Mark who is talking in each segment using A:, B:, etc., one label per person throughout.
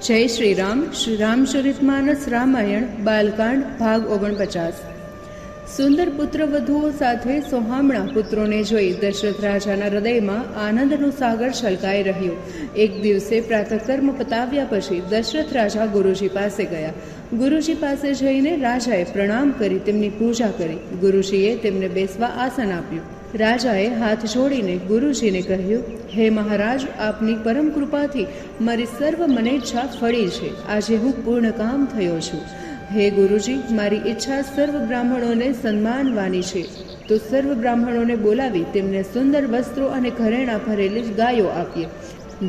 A: જય શ્રી રામ. શ્રી રામચરિતમાનસ રામાયણ બાલકાંડ ભાગ 49. સુંદર પુત્ર વધુઓ સાથે સોહામણા પુત્રોને જોઈ દશરથ રાજાના હૃદયમાં આનંદનો સાગર છલકાઈ રહ્યો. એક દિવસે પ્રાતઃકર્મ પતાવ્યા પછી દશરથ રાજા ગુરુજી પાસે ગયા. ગુરુજી પાસે જઈને રાજાએ પ્રણામ કરી તેમની પૂજા કરી. ગુરુજીએ તેમને બેસવા આસન આપ્યું. રાજાએ હાથ જોડીને ગુરુજીને કહ્યું, હે મહારાજ, આપની પરમ કૃપાથી મારી સર્વ મનેચ્છા ફળી છે. આજે હું પૂર્ણકામ થયો છું. હે ગુરુજી, મારી ઈચ્છા સર્વ બ્રાહ્મણોને સન્માનવાની છે. તો સર્વ બ્રાહ્મણોને બોલાવી તેમને સુંદર વસ્ત્રો અને ઘરેણાં ભરેલી ગાયો આપીએ.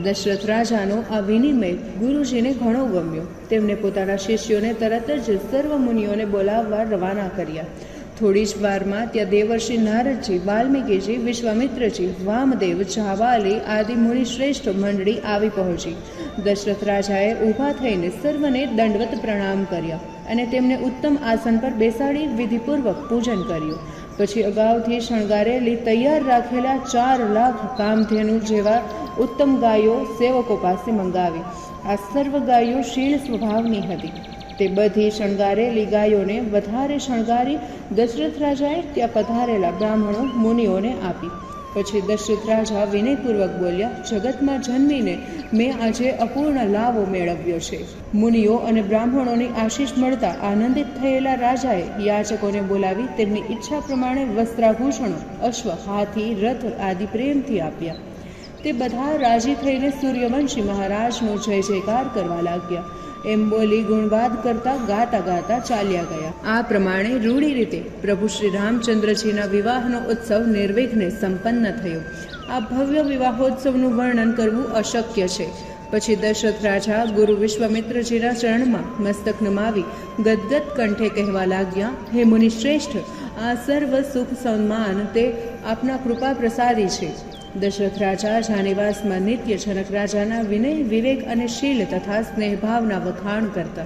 A: દશરથ રાજાનો આ વિનિમય ગુરુજીને ઘણો ગમ્યો. તેમણે પોતાના શિષ્યોને તરત જ સર્વ મુનિઓને બોલાવવા રવાના કર્યા. થોડી જ વારમાં ત્યાં દેવર્ષિ નારદજી, વાલ્મીકીજી, વિશ્વામિત્રજી, વામદેવ, જાવાલી આદિ મુનિ શ્રેષ્ઠ મંડળી આવી પહોંચી. દશરથ રાજાએ ઊભા થઈને સર્વને દંડવત પ્રણામ કર્યા અને તેમને ઉત્તમ આસન પર બેસાડી વિધિપૂર્વક પૂજન કર્યું. પછી અગાઉથી શણગારેલી તૈયાર રાખેલા 4 લાખ કામધેનુ જેવા ઉત્તમ ગાયો સેવકો પાસે મંગાવી. આ સર્વ ગાયો શીલ સ્વભાવની હતી. તે બધી શણગારેલી ગાયોને વધારે શણગારી દશરથ રાજાએ ત્યાં પધારેલા બ્રાહ્મણો મુનિઓને આપી. પછી દશરથ રાજા વિનયપૂર્વક બોલ્યા, જગતમાં જન્મીને મેં આજે અપૂર્ણ લાવો મેળવ્યો છે. મુનિઓ અને બ્રાહ્મણોની આશીષ મળતા આનંદિત થયેલા રાજાએ યાચકોને બોલાવી તેમની ઈચ્છા પ્રમાણે વસ્ત્રાભૂષણો, અશ્વ, હાથી, રથ આદિ પ્રેમથી આપ્યા. તે બધા રાજી થઈને સૂર્યવંશી મહારાજનો જય જયકાર કરવા લાગ્યા. એમ બોલી ગુણવાદ કરતા ગાતા ગાતા ચાલ્યા ગયા. આ પ્રમાણે રૂઢી રીતે પ્રભુ શ્રી રામચંદ્રજીના વિવાહનો ઉત્સવ નિર્વિઘ્ને સંપન્ન થયો. આ ભવ્ય વિવાહોત્સવનું વર્ણન કરવું અશક્ય છે. પછી દશરથ રાજા ગુરુ વિશ્વામિત્રજીના ચરણમાં મસ્તક નમાવી ગદગદ કંઠે કહેવા લાગ્યા, હે મુનિ શ્રેષ્ઠ, આ સર્વ સુખ સન્માન તે આપના કૃપા પ્રસાદી છે. દશરથ રાજા જાનિવાસમાં નિત્ય જનક રાજાના વિનય, વિવેક અને શીલ તથા સ્નેહભાવના વખાણ કરતા.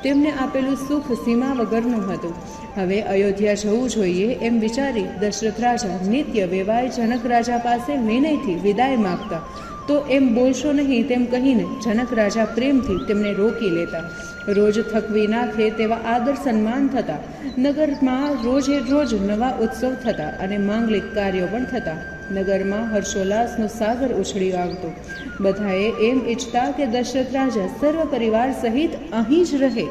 A: તેમને આપેલું સુખ સીમા વગરનું હતું. હવે અયોધ્યા જવું જોઈએ એમ વિચારી દશરથ રાજા નિત્ય વેવાય જનક રાજા પાસે વિનયથી વિદાય માગતા. તો એમ બોલશો નહીં તેમ કહીને જનક રાજા પ્રેમથી તેમને રોકી લેતા. રોજ થકવી નાખે તેવા આદર સન્માન થતા. નગરમાં રોજે રોજ નવા ઉત્સવ થતા અને માંગલિક કાર્યો પણ થતા. નગરમાં હર્ષોલ્લાસનો સાગર ઉછળી આવતો. બધાએ એમ ઈચ્છતા કે દશરથ રાજા સર્વ પરિવાર સહિત અહીં જ રહે.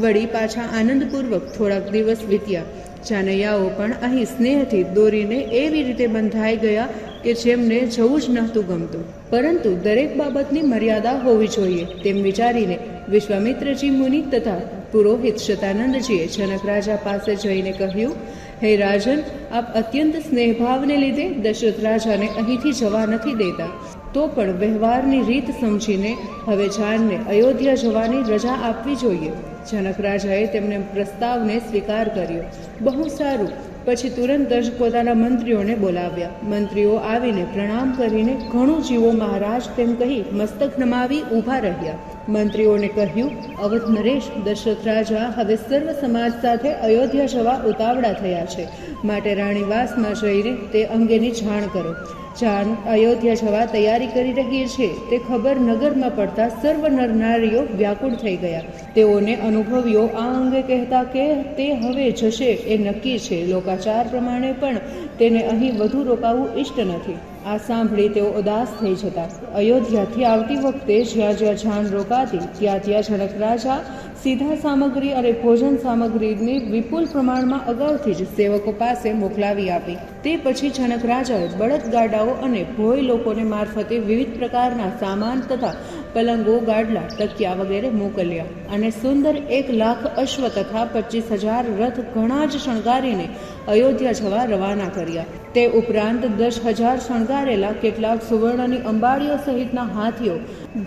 A: વળી પાછા આનંદપૂર્વક થોડાક દિવસ વીત્યા. જાનૈયાઓ પણ અહીં સ્નેહથી દોરીને એવી રીતે બંધાઈ ગયા કે જેમને જવું જ નહોતું ગમતું. પરંતુ દરેક બાબતની મર્યાદા હોવી જોઈએ તેમ વિચારીને વિશ્વામિત્રજી મુનિ તથા પુરોહિત શતાનંદજીએ જનક રાજા પાસે જઈને કહ્યું, હે રાજન, આપ અત્યંત સ્નેહભાવને લીધે દશરથ રાજાને અહીંથી જવા નથી દેતા. તો પણ વ્યવહારની રીત સમજીને હવે જાનને અયોધ્યા જવાની રજા આપવી જોઈએ. જનક રાજાએ તેમને પ્રસ્તાવને સ્વીકાર કર્યો. બહુ સારું. પછી તુરંત જ પોતાના મંત્રીઓને બોલાવ્યા. મંત્રીઓ આવીને પ્રણામ કરીને ઘણું જીવો મહારાજ તેમ કહી મસ્તક નમાવી ઊભા રહ્યા. મંત્રીઓને કહ્યું, અવધ નરેશ, દશરથ રાજા હવે સર્વ સમાજ સાથે અયોધ્યા જવા ઉતાવળા થયા છે. માટે રાણીવાસમાં જઈને તે અંગેની જાણ કરો. જાન અયોધ્યા જવા તૈયારી કરી રહી છે તે ખબર નગરમાં પડતા સર્વ નરનારીઓ વ્યાકુળ થઈ ગયા. તેઓને અનુભવીઓ આ અંગે કહેતા કે તે હવે જશે એ નક્કી છે. લોકાચાર પ્રમાણે પણ તેને અહીં વધુ રોકાવું ઇષ્ટ નથી. આ સાંભળી તેઓ ઉદાસ થઈ જતા. અયોધ્યાથી આવતી વખતે જ્યાં જ્યાં જાન રોકાતી ત્યાં ત્યાં જનક રાજા સીધા સામગ્રી અને ભોજન સામગ્રીની વિપુલ પ્રમાણમાં અગાઉથી જ સેવકો પાસે મોકલાવી આપી. તે પછી જનક રાજાએ બળદગાડાઓ અને ભોય લોકોને મારફતે વિવિધ પ્રકારના સામાન તથા પલંગો, ગાડલા, તકિયા વગેરે મોકલ્યા અને સુંદર 1 લાખ અશ્વ તથા 25,000 રથ ઘણા જ શણગારીને અયોધ્યા જવા રવાના કર્યા. તે ઉપરાંત 10,000 શણગારેલા કેટલાક સુવર્ણની અંબાડીઓ સહિતના હાથીઓ,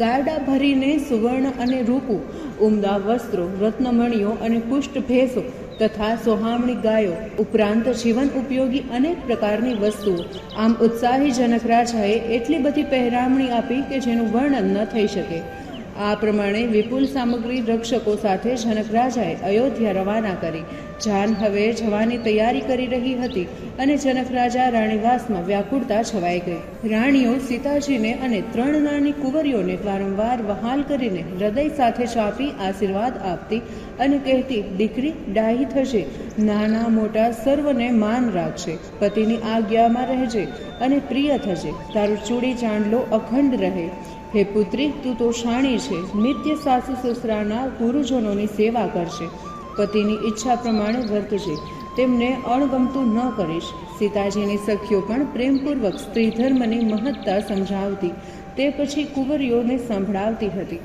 A: ગાડા ભરીને સુવર્ણ અને રૂપું, ઉમદા વસ્ત્રો, રત્નમણીઓ અને પુષ્ટ ભેસો તથા સોહામણી ગાયો ઉપરાંત જીવન ઉપયોગી અનેક પ્રકારની વસ્તુઓ. આમ ઉત્સાહી જનક રાજાએ એટલી બધી પહેરામણી આપી કે જેનું વર્ણન ન થઈ શકે. આ પ્રમાણે વિપુલ સામગ્રી રક્ષકો સાથે જનક રાજાએ અયોધ્યા રવાના કરી. જાન હવે જવાની તૈયારી કરી રહી હતી અને જનક રાજા રાણીવાસમાં વ્યાકુળતા છવાઈ ગઈ. રાણીઓ સીતાજીને અને 3 નાની કુંવરીઓને વારંવાર વહાલ કરીને હૃદય સાથે ચાપી આશીર્વાદ આપતી અને કહેતી, દીકરી ડાહી થશે, નાના મોટા સર્વને માન રાખશે, પતિની આજ્ઞામાં રહેજે અને પ્રિય થશે, તારું ચૂડી ચાંદલો અખંડ રહે. હે પુત્રી, તું તો શાણી છે, નિત્ય સાસુ સસરાના ગુરુજનોની સેવા કરશે, પતિની ઈચ્છા પ્રમાણે વર્તશે, તેમને અણગમતું ન કરીશ. સીતાજીની સખીઓ પણ પ્રેમપૂર્વક સ્ત્રી ધર્મની મહત્તા સમજાવતી, તે પછી કુંવરીઓને સંભળાવતી હતી.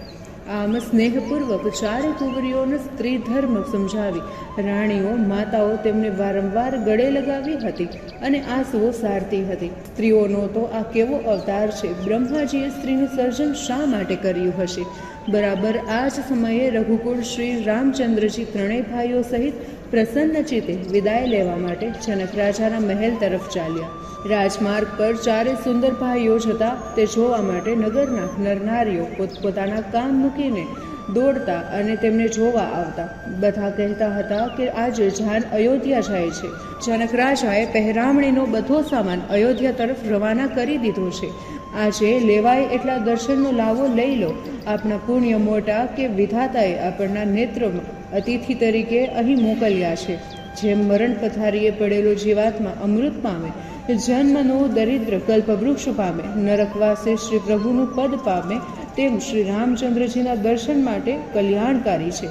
A: આમ સ્નેહપૂર્વક 4 કુંવરીઓને સ્ત્રી ધર્મ સમજાવી રાણીઓ માતાઓ તેમને વારંવાર ગળે લગાવી હતી અને આંસુઓ સારતી હતી. સ્ત્રીઓનો તો આ કેવો અવતાર છે! બ્રહ્માજીએ સ્ત્રીનું સર્જન શા માટે કર્યું હશે? બરાબર આ જ સમયે રઘુકુળ શ્રી રામચંદ્રજી 3 ભાઈઓ સહિત પ્રસન્ન ચિત્તે વિદાય લેવા માટે જનક રાજાના મહેલ તરફ ચાલ્યા. રાજમાર્ગ પર 4 સુંદર ભાઈઓ જતા તે જોવા માટે નગરના નરનારીઓ પોતપોતાના કામ મૂકીને દોડતા અને તેમને જોવા આવતા. બધા કહેતા હતા કે આજે જાન અયોધ્યા જાય છે. જનક રાજાએ પહેરામણીનો બધો સામાન અયોધ્યા તરફ રવાના કરી દીધો છે. આજે લેવાય એટલા દર્શનનો લાવો લઈ લો. આપના પુણ્ય મોટા કે વિધાતાએ આપણના નેત્રોમાં અતિથિ તરીકે અહીં મોકલ્યા છે. જેમ મરણ પથારીએ પડેલો જીવાત્મા અમૃત પામે, જન્મનો દરિદ્ર કલ્પવૃક્ષ પામે, નરકવાસે શ્રી પ્રભુનું પદ પામે, તેમ શ્રી રામચંદ્રજીના દર્શન માટે કલ્યાણકારી છે.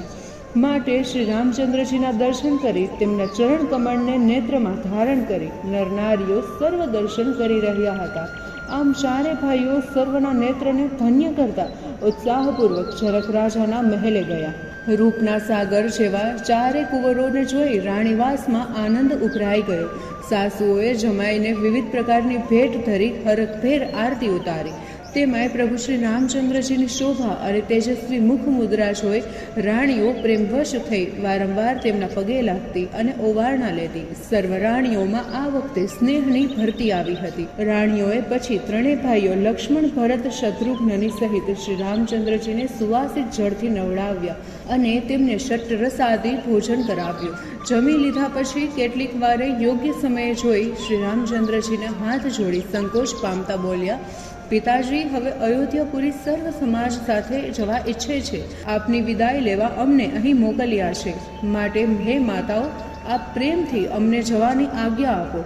A: માટે શ્રી રામચંદ્રજીના દર્શન કરી તેમના ચરણ કમળને નેત્રમાં ધારણ કરી નરનારીઓ સર્વ દર્શન કરી રહ્યા હતા. આમ 4 ભાઈઓ સર્વના નેત્રને ધન્ય કરતા ઉત્સાહપૂર્વક જનક રાજાના મહેલે ગયા. રૂપના સાગર જેવા 4 કુંવરોને જોઈ રાણીવાસમાં આનંદ ઉભરાઈ ગયો. સાસુઓએ જમાઈને વિવિધ પ્રકારની ભેટ ધરી હરખભેર આરતી ઉતારી. તેમાંય પ્રભુ શ્રી રામચંદ્રજીની શોભા અને તેજસ્વી મુખ મુદ્રા જોઈ રાણીઓ પ્રેમવશ થઈ વારંવાર તેમના પગે લાગતી અને ઓવારણા લેતી. સર્વ રાણીઓમાં આ વખતે સ્નેહની ભરતી આવી હતી. રાણીઓએ પછી 3 ભાઈઓ લક્ષ્મણ, ભરત, શત્રુઘ્નની સહિત શ્રી રામચંદ્રજીને સુવાસિત જળથી નવડાવ્યા અને તેમને ષટ્રસાદી ભોજન કરાવ્યું. જમી લીધા પછી કેટલીક વારે યોગ્ય સમયે જોઈ શ્રી રામચંદ્રજીને હાથ જોડી સંકોચ પામતા બોલ્યા, પિતાજી, હવે અયોધ્યાપુરી સર્વ સમાજ સાથે જવા ઈચ્છે છે. આપની વિદાય લેવા અમને અહીં મોકલ્યા છે. માટે હે માતાઓ, આપ પ્રેમથી અમને જવાની આજ્ઞા આપો.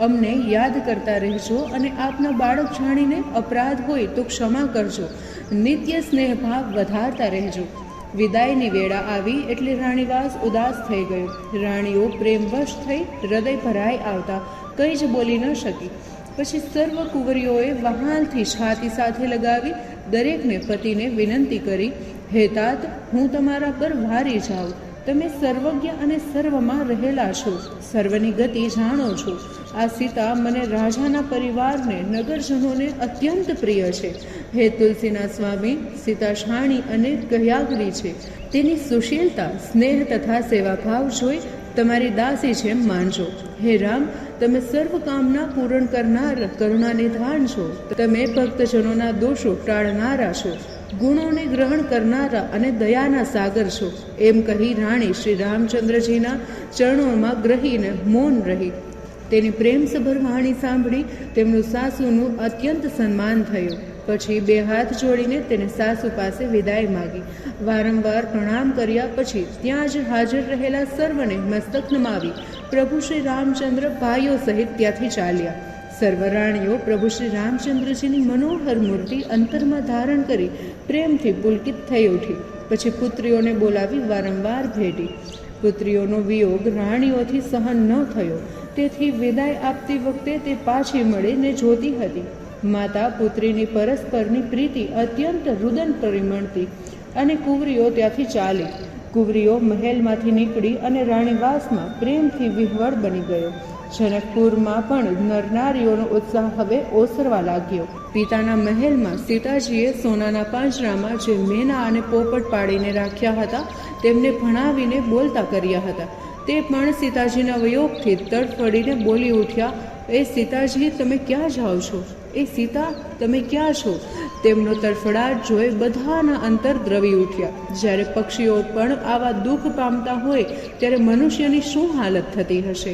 A: અમને યાદ કરતા રહેજો અને આપના બાળક જાણીને અપરાધ હોય તો ક્ષમા કરજો. નિત્ય સ્નેહભાવ વધારતા રહેજો. વિદાયની વેળા આવી એટલે રાણીવાસ ઉદાસ થઈ ગયો. રાણીઓ પ્રેમવશ થઈ હૃદય ભરાઈ આવતા કંઈ જ બોલી ન શકી. પછી સર્વ કુંવરીઓએ વહાલથી છાતી સાથે લગાવી દરેકને પતિને વિનંતી કરી, હે તાત, હું તમારા પર વારી જાઉં. તમે સર્વજ્ઞ અને સર્વમાં રહેલા છો, સર્વની ગતિ જાણો છો. આ સીતા મને રાજાના પરિવારને નગરજનોને અત્યંત પ્રિય છે. હે તુલસીના સ્વામી, સીતા શાણી અને કહ્યાગરી છે. તેની સુશીલતા, સ્નેહ તથા સેવાભાવ જોઈ તમારી દાસી જેમ માનજો. હે રામ, તમે સર્વ કામના પૂરણ કરનાર કરુણાનિધાન છો. તમે ભક્તજનોના દોષો ટાળનારા છો, ગુણોને ગ્રહણ કરનારા અને દયાના સાગર છો. એમ કહી રાણી શ્રી રામચંદ્રજીના ચરણોમાં ગ્રહીને મૌન રહી. તેની પ્રેમસભર વાણી સાંભળી તેમનું સાસુનું અત્યંત સન્માન થયું. પછી 2 હાથ જોડીને તેને સાસુ પાસે વિદાય માગી. વારંવાર પ્રણામ કર્યા પછી ત્યાં જ હાજર રહેલા સર્વને મસ્તક નમાવી પ્રભુ શ્રી રામચંદ્ર ભાઈઓ સહિત ત્યાંથી ચાલ્યા. સર્વ રાણીઓ પ્રભુ શ્રી રામચંદ્રજીની મનોહર મૂર્તિ અંતરમાં ધારણ કરી પ્રેમથી પુલકિત થઈ ઉઠી. પછી પુત્રીઓને બોલાવી વારંવાર ભેટી. પુત્રીઓનો વિયોગ રાણીઓથી સહન ન થયો, તેથી વિદાય આપતી વખતે તે પાછી મળીને જોતી હતી. માતા પુત્રીની પરસ્પરની પ્રીતિ અત્યંત રુદન પરિમણતી અને કુંવરીઓ ત્યાંથી ચાલી. કુંવરીઓ મહેલમાંથી નીકળી અને રાણીવાસમાં પ્રેમથી વિહવળ બની ગયો. જનકપુરમાં પણ નરનારીઓનો ઉત્સાહ હવે ઓસરવા લાગ્યો. પિતાના મહેલમાં સીતાજીએ સોનાના પાંજરામાં જે મેના અને પોપટ પાડીને રાખ્યા હતા તેમને ભણાવીને બોલતા કર્યા હતા. તે પણ સીતાજીના વિયોગથી તડફડીને બોલી ઉઠ્યા, એ સીતાજી, તમે ક્યાં જાઓ છો? એ સીતા, તમે ક્યાં છો? તેમનો તડફડાટ જોઈ બધાના અંતર દ્રવી ઉઠ્યા. જ્યારે પક્ષીઓ પણ આવા દુઃખ પામતા હોય ત્યારે મનુષ્યની શું હાલત થતી હશે?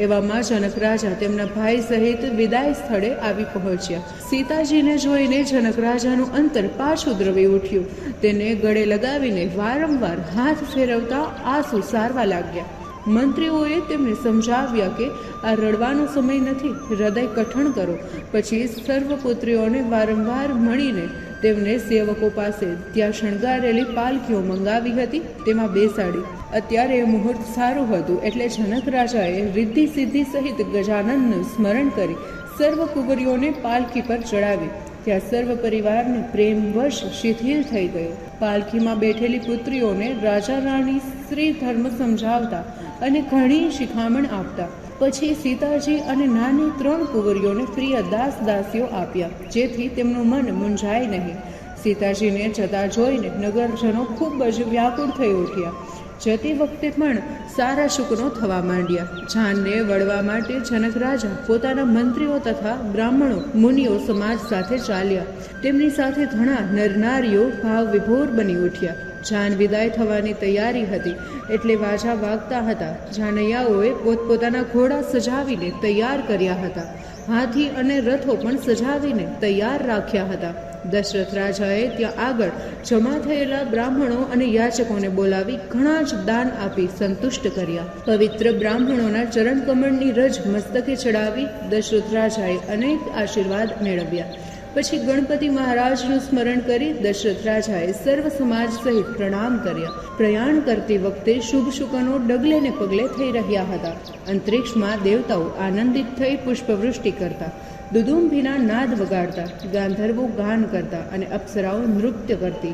A: એવામાં જનક રાજા તેમના ભાઈ સહિત વિદાય સ્થળે આવી પહોંચ્યા. સીતાજીને જોઈને જનક રાજાનું અંતર પાછું દ્રવી ઉઠ્યું. તેને ગળે લગાવીને વારંવાર હાથ ફેરવતા આંસુ સારવા લાગ્યા. મંત્રીઓએ તેમને સમજાવ્યા કે આ રડવાનો સમય નથી, હૃદય કઠણ કરો. પછી સર્વપુત્રીઓને વારંવાર મળીને તેમને સેવકો પાસે ત્યાં શણગારેલી પાલખીઓ મંગાવી હતી, તેમાં બેસાડી. અત્યારે મુહૂર્ત સારું હતું એટલે જનક રાજાએ રિદ્ધિ સિદ્ધિ સહિત ગજાનનનું સ્મરણ કરી સર્વ કુંવરીઓને પાલખી પર ચડાવી. ત્યાં સર્વ પરિવારને પ્રેમવશ શિથિલ થઈ ગયો. પાલખીમાં બેઠેલી પુત્રીઓને રાજા રાણી શ્રી ધર્મ સમજાવતા અને ઘણી શિખામણ આપતા. પછી સીતાજી અને નાની 3 કુંવરીઓને પ્રિય દાસ દાસીઓ આપ્યા, જેથી તેમનું મન મૂંઝાય નહીં. સીતાજીને જતા જોઈને નગરજનો ખૂબ જ વ્યાકુળ થઈ ઉઠ્યા. જતી વખતે પણ સારા શુકનો થવા માંડ્યા. જાનને વળવા માટે જનક રાજા પોતાના મંત્રીઓ તથા બ્રાહ્મણો મુનિઓ સમાજ સાથે ચાલ્યા. તેમની સાથે ઘણા નરનારીઓ ભાવ વિભોર બની ઉઠ્યા. જાન વિદાય થવાની તૈયારી હતી એટલે વાજા વાગતા હતા. જાનૈયાઓએ પોતપોતાના ઘોડા સજાવીને તૈયાર કર્યા હતા. હાથી અને રથો પણ સજાવીને તૈયાર રાખ્યા હતા. દશરથ રાજાએ ત્યાં આગળ જમા થયેલા બ્રાહ્મણો અને યાચકોને બોલાવી ઘણા જ દાન આપી સંતુષ્ટ કર્યા. પવિત્ર બ્રાહ્મણોના ચરણ કમળની રજ મસ્તકે ચડાવી દશરથ રાજાએ અનેક આશીર્વાદ મેળવ્યા. પછી ગણપતિ મહારાજનું સ્મરણ કરી દશરથ રાજાએ સર્વ સમાજ સહિત પ્રણામ કર્યા. પ્રયાણ કરતી વખતે શુભ શુકનો ડગલે ને પગલે થઈ રહ્યા હતા. અંતરિક્ષમાં દેવતાઓ આનંદિત થઈ પુષ્પવૃષ્ટિ કરતા, દુદુંભીના નાદ વગાડતા, ગાંધર્વો ગાન કરતા અને અપ્સરાઓ નૃત્ય કરતી.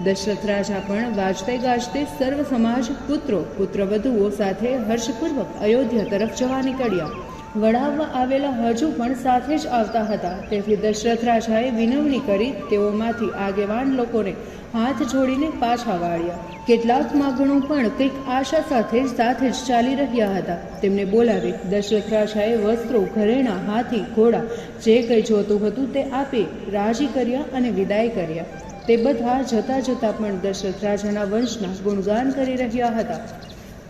A: દશરથ રાજા પણ વાજતે ગાજતે સર્વ સમાજ પુત્રો પુત્રવધુઓ સાથે હર્ષપૂર્વક અયોધ્યા તરફ જવા નીકળ્યા. વડાવવા આવેલા હજુ પણ સાથે જ આવતા હતા. તેથી દશરથ રાજાએ વિનવણી કરી તેઓમાંથી આગેવાન લોકોને હાથ જોડીને પાછા વાળ્યા. કેટલાક માગણો પણ કંઈક આશા સાથે જ ચાલી રહ્યા હતા. તેમને બોલાવી દશરથ રાજાએ વસ્ત્રો, ઘરેણાં, હાથી, ઘોડા જે કંઈ જોતું હતું તે આપી રાજી કર્યા અને વિદાય કર્યા. તે બધા જતા જતા પણ દશરથ રાજાના વંશના ગુણગાન કરી રહ્યા હતા.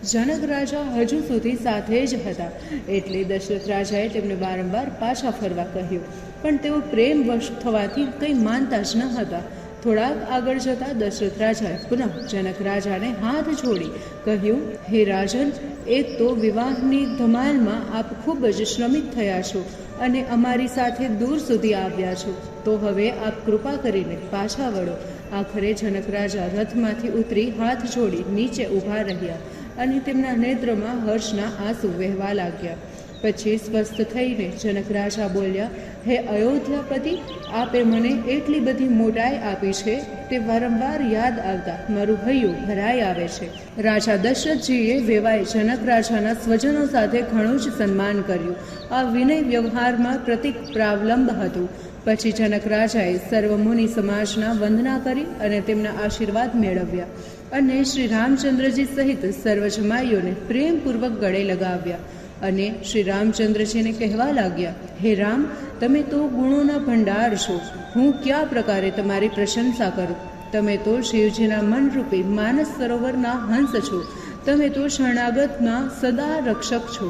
A: જનક રાજા હજુ સુધી સાથે જ હતા એટલે દશરથ રાજાએ તેમને વારંવાર પાછા ફરવા કહ્યું, પણ તેઓ પ્રેમવશ થવાથી કંઈ માનતા જ ન હતા. થોડાક આગળ જતા દશરથ રાજાએ પુનઃ જનક રાજાને હાથ જોડી કહ્યું, હે રાજન, એક તો વિવાહની ધમાલમાં આપ ખૂબ જ શ્રમિત થયા છો અને અમારી સાથે દૂર સુધી આવ્યા છો, તો હવે આપ કૃપા કરીને પાછા વળો. આખરે જનક રાજા રથમાંથી ઉતરી હાથ જોડી નીચે ઊભા રહ્યા અને તેમના નેત્રમાં હર્ષના આંસુ વહેવા લાગ્યા. પછી સ્વસ્થ થઈને જનક રાજા બોલ્યા, હે અયોધ્યાપતિ, આપે મને એટલી બધી મોટાઈ આપી છે તે વારંવાર યાદ આવતા મારું હૈયું ભરાઈ આવે છે. રાજા દશરથજીએ વેવાય જનક રાજાના સ્વજનો સાથે ઘણું જ સન્માન કર્યું. આ વિનય વ્યવહારમાં પ્રતિક પ્રાવલંબ હતું. પછી જનક રાજાએ સર્વ મુનિ સમાજના વંદના કરી અને તેમના આશીર્વાદ મેળવ્યા અને શ્રી રામચંદ્રજી સહિત સર્વ જમાઈઓને પ્રેમપૂર્વક ગળે લગાવ્યા અને શ્રી રામચંદ્રજીને કહેવા લાગ્યા, હે રામ, તમે તો ગુણોના ભંડાર છો. હું કયા પ્રકારે તમારી પ્રશંસા કરું? તમે તો શિવજીના મનરૂપી માનસ સરોવરના હંસ છો. તમે તો શરણાગતના સદા રક્ષક છો.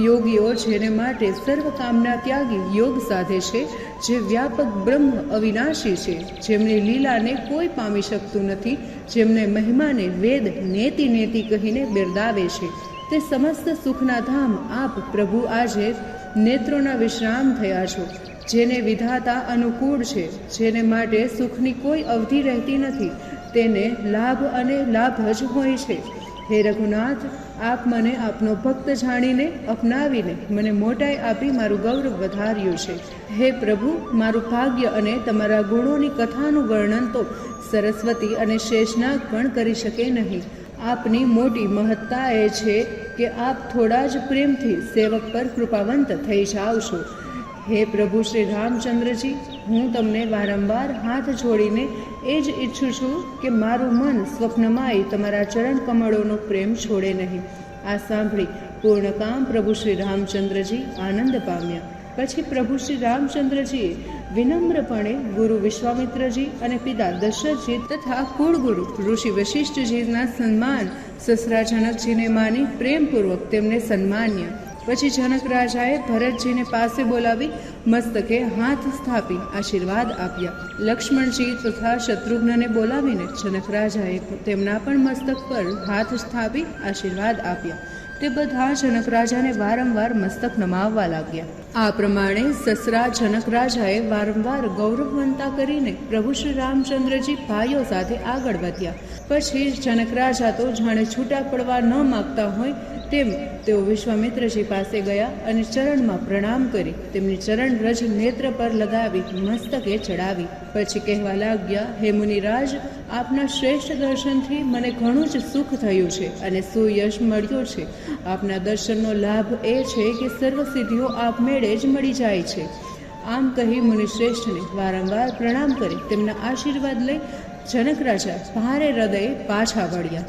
A: યોગીઓ જેને માટે સર્વ કામના ત્યાગી યોગ સાધે છે, જે વ્યાપક બ્રહ્મ અવિનાશી છે, જેમની લીલાને કોઈ પામી શકતું નથી, જેમને મહિમાને વેદ નેતિ નેતિ કહીને બિરદાવે છે, તે સમસ્ત સુખના ધામ આપ પ્રભુ આજે નેત્રોના વિશ્રામ થયા છો. જેને વિધાતા અનુકૂળ છે, જેને માટે સુખની કોઈ અવધિ રહેતી નથી, તેને લાભ અને લાભ જ હોય છે. હે રઘુનાથ, આપ મને આપનો ભક્ત જાણીને અપનાવીને મને મોટાઈ આપી મારું ગૌરવ વધાર્યું છે. હે પ્રભુ, મારું ભાગ્ય અને તમારા ગુણોની કથાનું વર્ણન તો સરસ્વતી અને શેષનાગ પણ કરી શકે નહીં. આપની મોટી મહત્તા એ છે કે આપ થોડા જ પ્રેમથી સેવક પર કૃપાવંત થઈ જાઓ છો. હે પ્રભુ શ્રી રામચંદ્રજી, હું તમને વારંવાર હાથ જોડીને એ જ ઈચ્છું છું કે મારું મન સ્વપ્નમાંય તમારા ચરણ કમળોનો પ્રેમ છોડે નહીં. આ સાંભળી પૂર્ણકામ પ્રભુ શ્રી રામચંદ્રજી આનંદ પામ્યા. પછી પ્રભુ શ્રી રામચંદ્રજીએ વિનમ્રપણે ગુરુ વિશ્વામિત્રજી અને પિતા દશરથજી તથા કુળગુરુ ઋષિ વશિષ્ઠજીના સન્માન સસરા જનકજીને માની પ્રેમપૂર્વક તેમને સન્માન્યા. પછી જનક રાજાએ ભરતજીને પાસે બોલાવી મસ્તકે હાથ સ્થાપી આશીર્વાદ આપ્યા. લક્ષ્મણજી તથા શત્રુઘ્નને બોલાવીને જનક રાજાએ તેમના પણ મસ્તક પર હાથ સ્થાપી આશીર્વાદ આપ્યા. તે બધા જનક રાજાને વારંવાર મસ્તક નમાવવા લાગ્યા. આ પ્રમાણે સસરા જનક રાજાએ વારંવાર ગૌરવવંતા કરીને પ્રભુ શ્રી રામચંદ્રજી ભાઈઓ સાથે આગળ વધ્યા. પછી જનક રાજા તો જાણે છૂટા પડવા ન માગતા હોય તેમ તેઓ વિશ્વામિત્રજી પાસે ગયા અને ચરણમાં પ્રણામ કરી તેમની ચરણ રજ નેત્ર પર લગાવી મસ્તકે ચડાવી. પછી કહેવા લાગ્યા, હે મુનિરાજ, આપના શ્રેષ્ઠ દર્શનથી મને ઘણું જ સુખ થયું છે અને સુયશ મળ્યું છે. આપના દર્શનનો લાભ એ છે કે સર્વ સિદ્ધિઓ આપમેળે જ મળી જાય છે. આમ કહી મુનિશ્રેષ્ઠને વારંવાર પ્રણામ કરી તેમના આશીર્વાદ લઈ જનક રાજા ભારે હૃદયે પાછા વળ્યા.